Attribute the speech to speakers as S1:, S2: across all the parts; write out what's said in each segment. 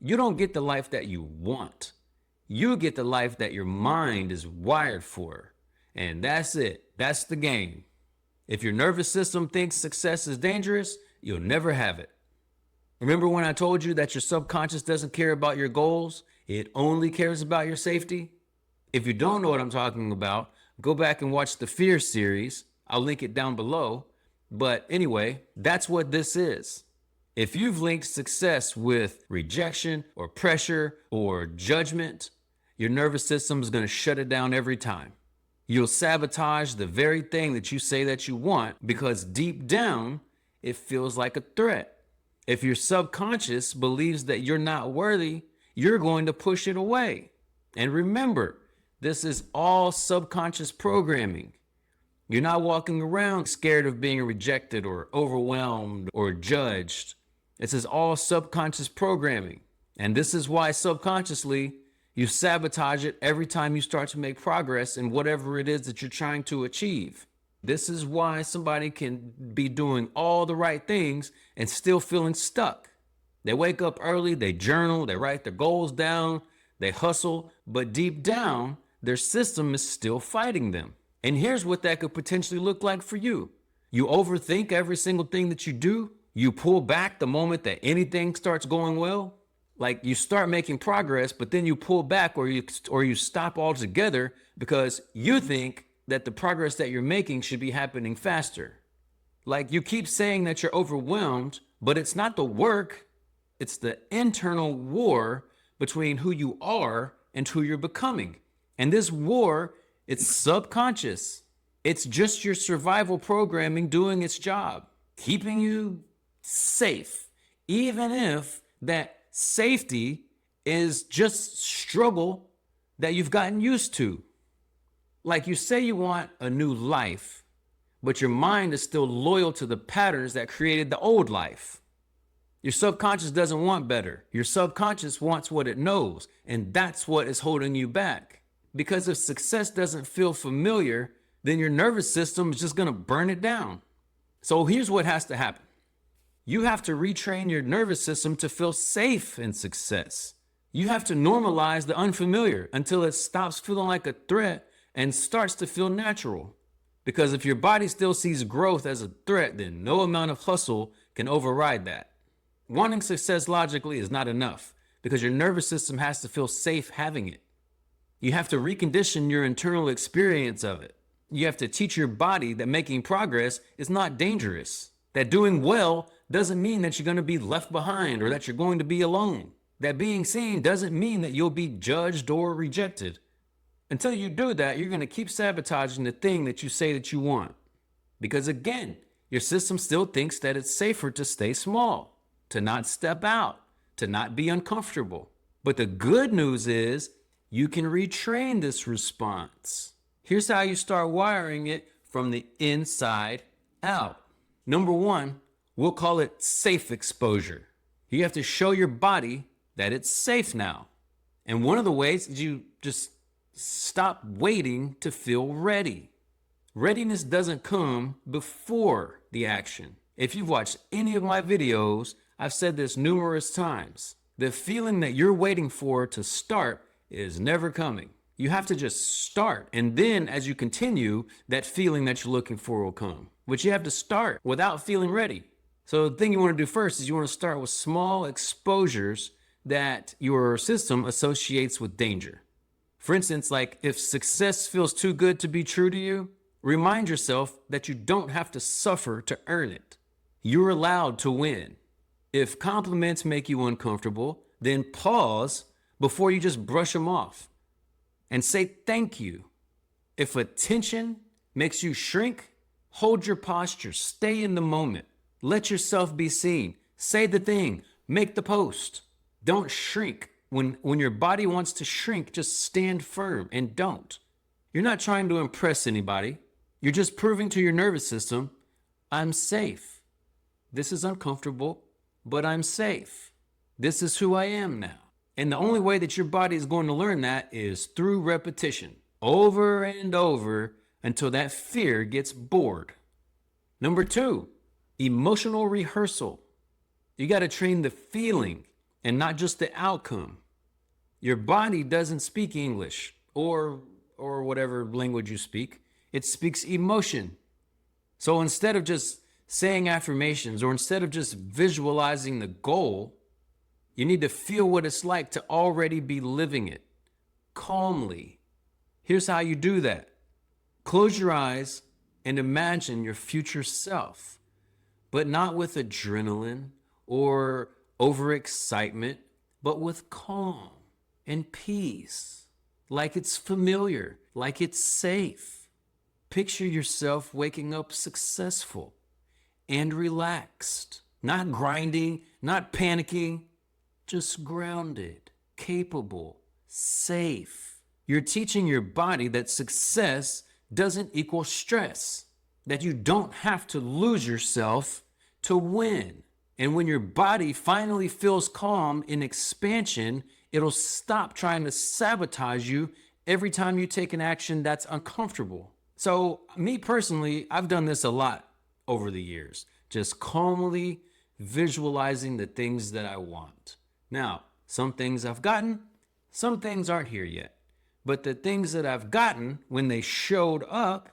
S1: You don't get the life that you want. You get the life that your mind is wired for. And that's it. That's the game. If your nervous system thinks success is dangerous, you'll never have it. Remember when I told you that your subconscious doesn't care about your goals? It only cares about your safety? If you don't know what I'm talking about, go back and watch the Fear series. I'll link it down below. But anyway, that's what this is. If you've linked success with rejection or pressure or judgment, your nervous system is going to shut it down every time. You'll sabotage the very thing that you say that you want because deep down, it feels like a threat. If your subconscious believes that you're not worthy, you're going to push it away. And remember, this is all subconscious programming. You're not walking around scared of being rejected or overwhelmed or judged. This is all subconscious programming. And this is why subconsciously you sabotage it every time you start to make progress in whatever it is that you're trying to achieve. This is why somebody can be doing all the right things and still feeling stuck. They wake up early, they journal, they write their goals down, they hustle, but deep down, their system is still fighting them. And here's what that could potentially look like for you. You overthink every single thing that you do. You pull back the moment that anything starts going well. Like you start making progress, but then you pull back or you stop altogether because you think that the progress that you're making should be happening faster. Like you keep saying that you're overwhelmed, but it's not the work. It's the internal war between who you are and who you're becoming. And this war, it's subconscious. It's just your survival programming doing its job, keeping you safe, even if that safety is just struggle that you've gotten used to. Like you say you want a new life, but your mind is still loyal to the patterns that created the old life. Your subconscious doesn't want better. Your subconscious wants what it knows, and that's what is holding you back. Because if success doesn't feel familiar, then your nervous system is just going to burn it down. So here's what has to happen. You have to retrain your nervous system to feel safe in success. You have to normalize the unfamiliar until it stops feeling like a threat and starts to feel natural. Because if your body still sees growth as a threat, then no amount of hustle can override that. Wanting success logically is not enough because your nervous system has to feel safe having it. You have to recondition your internal experience of it. You have to teach your body that making progress is not dangerous. That doing well doesn't mean that you're going to be left behind or that you're going to be alone. That being seen doesn't mean that you'll be judged or rejected. Until you do that, you're going to keep sabotaging the thing that you say that you want. Because again, your system still thinks that it's safer to stay small, to not step out, to not be uncomfortable. But the good news is you can retrain this response. Here's how you start wiring it from the inside out. Number one, we'll call it safe exposure. You have to show your body that it's safe now. And one of the ways is you just stop waiting to feel ready. Readiness doesn't come before the action. If you've watched any of my videos, I've said this numerous times. The feeling that you're waiting for to start is never coming. You have to just start. And then as you continue, that feeling that you're looking for will come. But you have to start without feeling ready. So the thing you want to do first is you want to start with small exposures that your system associates with danger. For instance, like if success feels too good to be true to you, remind yourself that you don't have to suffer to earn it. You're allowed to win. If compliments make you uncomfortable, then pause before you just brush them off and say thank you. If attention makes you shrink, hold your posture, stay in the moment, let yourself be seen, say the thing, make the post. Don't shrink. When your body wants to shrink, just stand firm and don't. You're not trying to impress anybody. You're just proving to your nervous system, I'm safe. This is uncomfortable, but I'm safe. This is who I am now. And the only way that your body is going to learn that is through repetition, over and over until that fear gets bored. Number two, emotional rehearsal. You got to train the feeling and not just the outcome. Your body doesn't speak English or whatever language you speak. It speaks emotion. So instead of just saying affirmations or instead of just visualizing the goal, you need to feel what it's like to already be living it calmly. Here's how you do that. Close your eyes and imagine your future self, but not with adrenaline or overexcitement, but with calm and peace, like it's familiar, like it's safe. Picture yourself waking up successful and relaxed, not grinding, not panicking, just grounded, capable, safe. You're teaching your body that success doesn't equal stress, that you don't have to lose yourself to win. And when your body finally feels calm in expansion, it'll stop trying to sabotage you every time you take an action that's uncomfortable. So me personally, I've done this a lot over the years, just calmly visualizing the things that I want. Now, some things I've gotten, some things aren't here yet. But the things that I've gotten, when they showed up,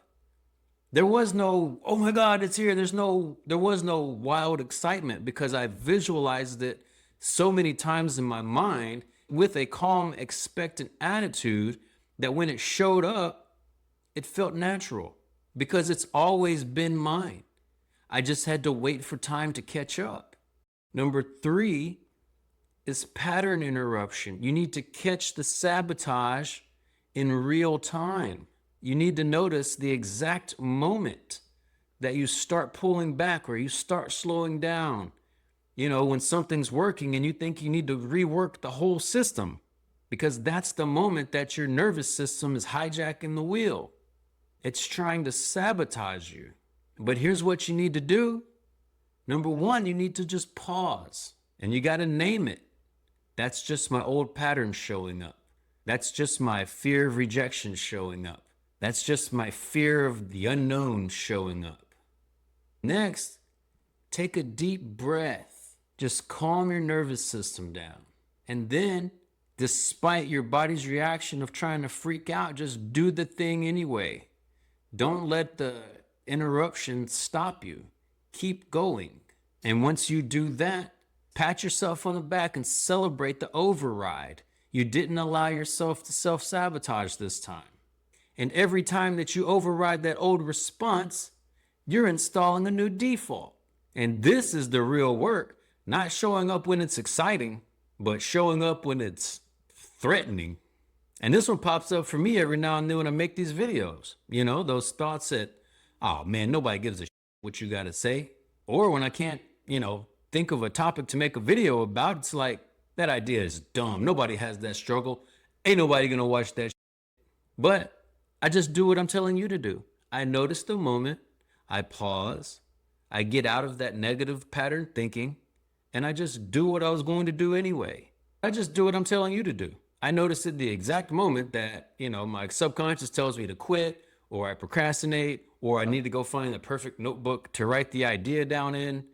S1: there was no, oh my God, it's here. There was no wild excitement because I visualized it so many times in my mind with a calm, expectant attitude that when it showed up, it felt natural because it's always been mine. I just had to wait for time to catch up. Number 3 is pattern interruption. You need to catch the sabotage in real time. You need to notice the exact moment that you start pulling back or you start slowing down. You know, when something's working and you think you need to rework the whole system, because that's the moment that your nervous system is hijacking the wheel. It's trying to sabotage you. But here's what you need to do. Number 1, you need to just pause and you got to name it. That's just my old pattern showing up. That's just my fear of rejection showing up. That's just my fear of the unknown showing up. Next, take a deep breath. Just calm your nervous system down. And then, despite your body's reaction of trying to freak out, just do the thing anyway. Don't let the interruption stop you. Keep going. And once you do that, pat yourself on the back and celebrate the override. You didn't allow yourself to self-sabotage this time. And every time that you override that old response, you're installing a new default. And this is the real work, not showing up when it's exciting, but showing up when it's threatening. And this one pops up for me every now and then when I make these videos. You know, those thoughts that, oh man, nobody gives a shit what you got to say. Or when I can't, think of a topic to make a video about, it's like, that idea is dumb. Nobody has that struggle. Ain't nobody gonna watch that shit. But I just do what I'm telling you to do. I notice the moment, I pause, I get out of that negative pattern thinking, and I just do what I was going to do anyway. I just do what I'm telling you to do. I notice at the exact moment that, my subconscious tells me to quit, or I procrastinate, or I need to go find the perfect notebook to write the idea down in.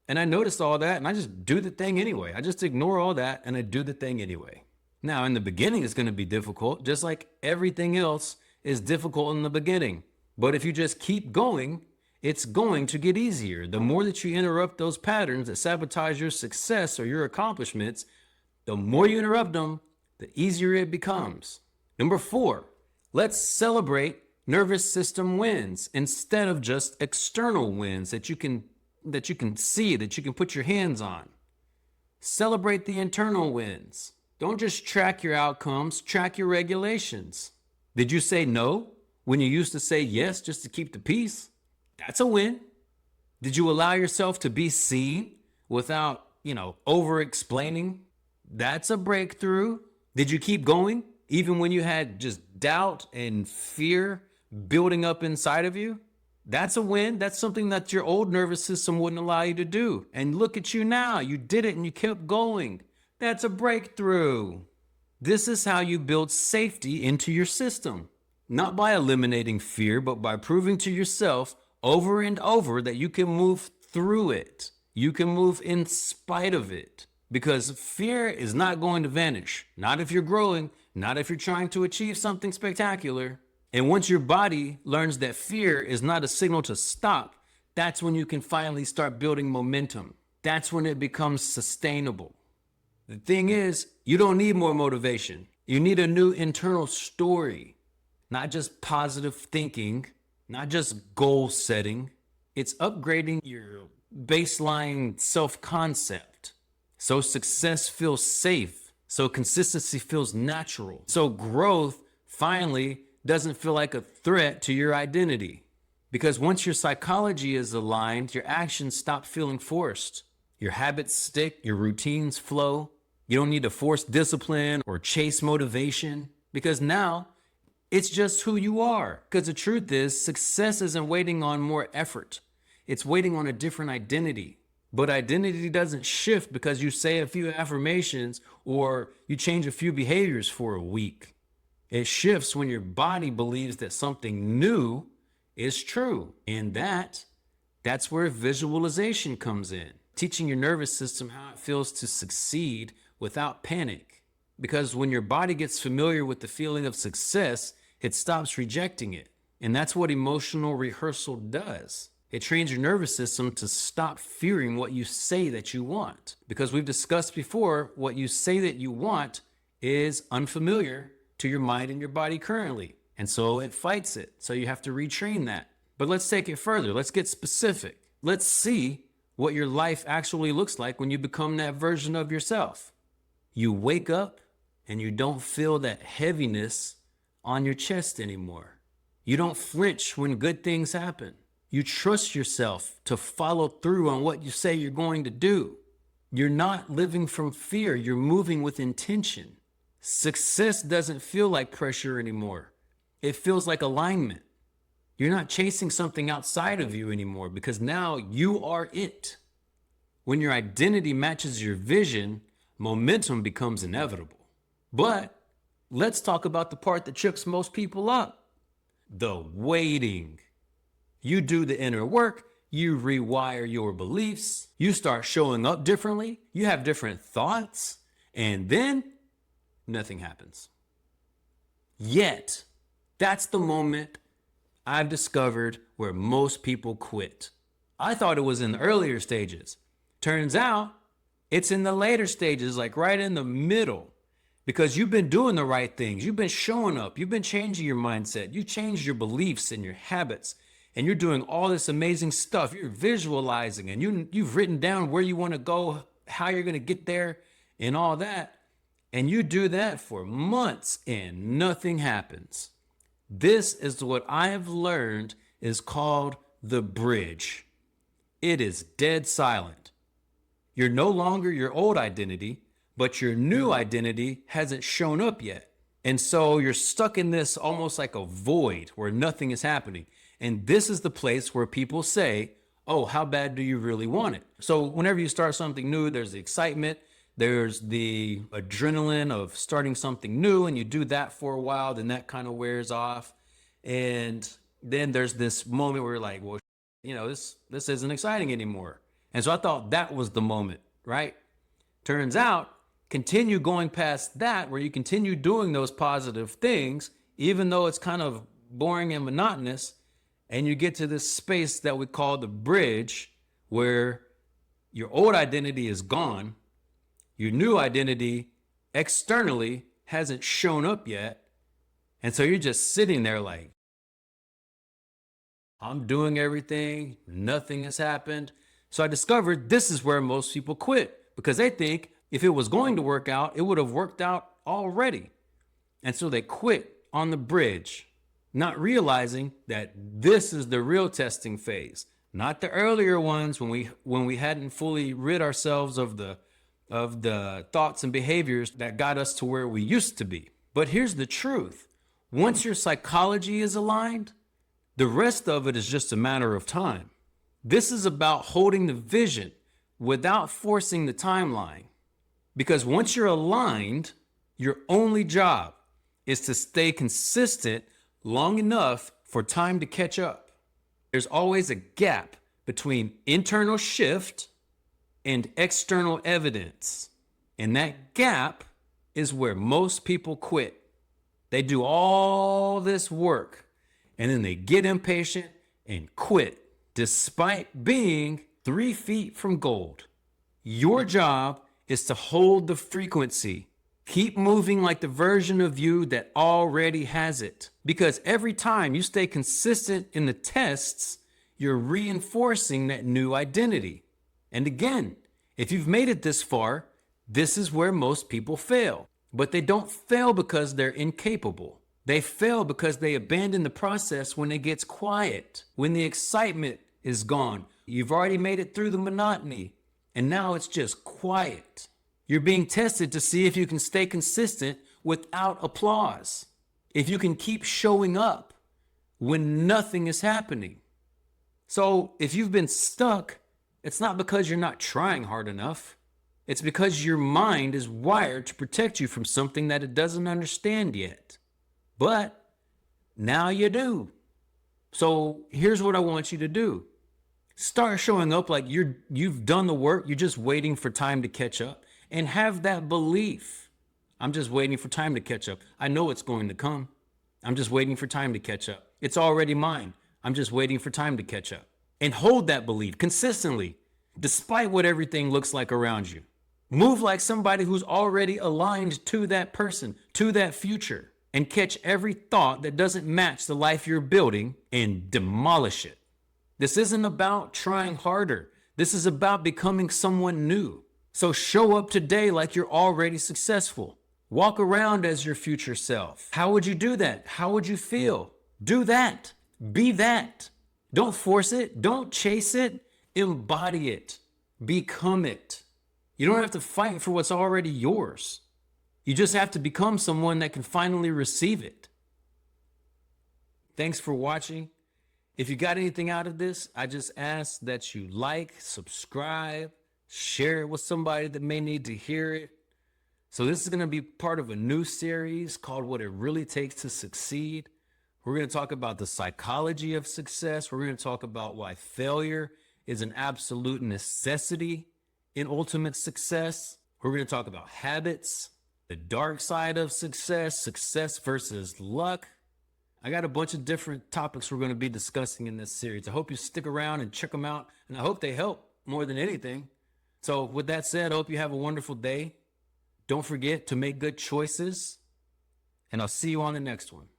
S1: And I notice all that and I just do the thing anyway. I just ignore all that and I do the thing anyway. Now, in the beginning, it's going to be difficult, just like everything else is difficult in the beginning. But if you just keep going, it's going to get easier. The more that you interrupt those patterns that sabotage your success or your accomplishments, the more you interrupt them, the easier it becomes. Number 4, let's celebrate nervous system wins instead of just external wins that you can see, that you can put your hands on. Celebrate the internal wins. Don't just track your outcomes, track your regulations. Did you say no when you used to say yes just to keep the peace? That's a win. Did you allow yourself to be seen without, over explaining? That's a breakthrough. Did you keep going even when you had just doubt and fear building up inside of you? That's a win. That's something that your old nervous system wouldn't allow you to do. And look at you now. You did it and you kept going. That's a breakthrough. This is how you build safety into your system. Not by eliminating fear, but by proving to yourself over and over that you can move through it. You can move in spite of it. because fear is not going to vanish. Not if you're growing, not if you're trying to achieve something spectacular. And once your body learns that fear is not a signal to stop, that's when you can finally start building momentum. That's when it becomes sustainable. The thing is, you don't need more motivation. You need a new internal story, not just positive thinking, not just goal setting. It's upgrading your baseline self-concept. So success feels safe. So consistency feels natural. So growth finally doesn't feel like a threat to your identity. Because once your psychology is aligned, your actions stop feeling forced. Your habits stick, your routines flow. You don't need to force discipline or chase motivation, because now it's just who you are. Because the truth is, success isn't waiting on more effort. It's waiting on a different identity. But identity doesn't shift because you say a few affirmations or you change a few behaviors for a week. It shifts when your body believes that something new is true. And that's where visualization comes in. Teaching your nervous system how it feels to succeed without panic. Because when your body gets familiar with the feeling of success, it stops rejecting it. And that's what emotional rehearsal does. It trains your nervous system to stop fearing what you say that you want. Because we've discussed before, what you say that you want is unfamiliar to your mind and your body currently. And so it fights it. So you have to retrain that. But let's take it further. Let's get specific. Let's see what your life actually looks like when you become that version of yourself. You wake up and you don't feel that heaviness on your chest anymore. You don't flinch when good things happen. You trust yourself to follow through on what you say you're going to do. You're not living from fear. You're moving with intention. Success doesn't feel like pressure anymore. It feels like alignment. You're not chasing something outside of you anymore because now you are it. When your identity matches your vision, momentum becomes inevitable. But let's talk about the part that trips most people up. The waiting. You do the inner work, you rewire your beliefs, you start showing up differently, you have different thoughts, and then nothing happens. Yet, that's the moment I've discovered where most people quit. I thought it was in the earlier stages. Turns out, it's in the later stages, like right in the middle. Because you've been doing the right things, you've been showing up, you've been changing your mindset, you changed your beliefs and your habits, and you're doing all this amazing stuff. You're visualizing and you've written down where you want to go, how you're going to get there and all that. And you do that for months and nothing happens. This is what I have learned is called the bridge. It is dead silent. You're no longer your old identity, but your new identity hasn't shown up yet. And so you're stuck in this almost like a void where nothing is happening. And this is the place where people say, oh, how bad do you really want it? So whenever you start something new, there's the excitement, there's the adrenaline of starting something new, and you do that for a while, then that kind of wears off. And then there's this moment where you're like, well, this isn't exciting anymore. And so I thought that was the moment, right? Turns out, continue going past that, where you continue doing those positive things, even though it's kind of boring and monotonous, and you get to this space that we call the bridge, where your old identity is gone, your new identity externally hasn't shown up yet, and so you're just sitting there like, I'm doing everything, nothing has happened. So I discovered this is where most people quit, because they think if it was going to work out, it would have worked out already. And so they quit on the bridge, not realizing that this is the real testing phase, not the earlier ones when we hadn't fully rid ourselves of the thoughts and behaviors that got us to where we used to be. But here's the truth. Once your psychology is aligned, the rest of it is just a matter of time. This is about holding the vision without forcing the timeline. Because once you're aligned, your only job is to stay consistent long enough for time to catch up. There's always a gap between internal shift and external evidence. And that gap is where most people quit. They do all this work and then they get impatient and quit despite being 3 feet from gold. Your job is to hold the frequency. Keep moving like the version of you that already has it. Because every time you stay consistent in the tests, you're reinforcing that new identity. And again, if you've made it this far, this is where most people fail. But they don't fail because they're incapable. They fail because they abandon the process when it gets quiet, when the excitement is gone. You've already made it through the monotony, and now it's just quiet. You're being tested to see if you can stay consistent without applause, if you can keep showing up when nothing is happening. So if you've been stuck, it's not because you're not trying hard enough. It's because your mind is wired to protect you from something that it doesn't understand yet. But now you do. So here's what I want you to do. Start showing up like you've done the work. You're just waiting for time to catch up, and have that belief. I'm just waiting for time to catch up. I know it's going to come. I'm just waiting for time to catch up. It's already mine. I'm just waiting for time to catch up. And hold that belief consistently, despite what everything looks like around you. Move like somebody who's already aligned to that person, to that future, and catch every thought that doesn't match the life you're building and demolish it. This isn't about trying harder. This is about becoming someone new. So show up today like you're already successful. Walk around as your future self. How would you do that? How would you feel? Do that. Be that. Don't force it. Don't chase it. Embody it. Become it. You don't have to fight for what's already yours. You just have to become someone that can finally receive it. Thanks for watching. If you got anything out of this, I just ask that you like, subscribe, share it with somebody that may need to hear it. So this is going to be part of a new series called What It Really Takes to Succeed. We're going to talk about the psychology of success. We're going to talk about why failure is an absolute necessity in ultimate success. We're going to talk about habits, the dark side of success, success versus luck. I got a bunch of different topics we're going to be discussing in this series. I hope you stick around and check them out, and I hope they help more than anything. So with that said, I hope you have a wonderful day. Don't forget to make good choices, and I'll see you on the next one.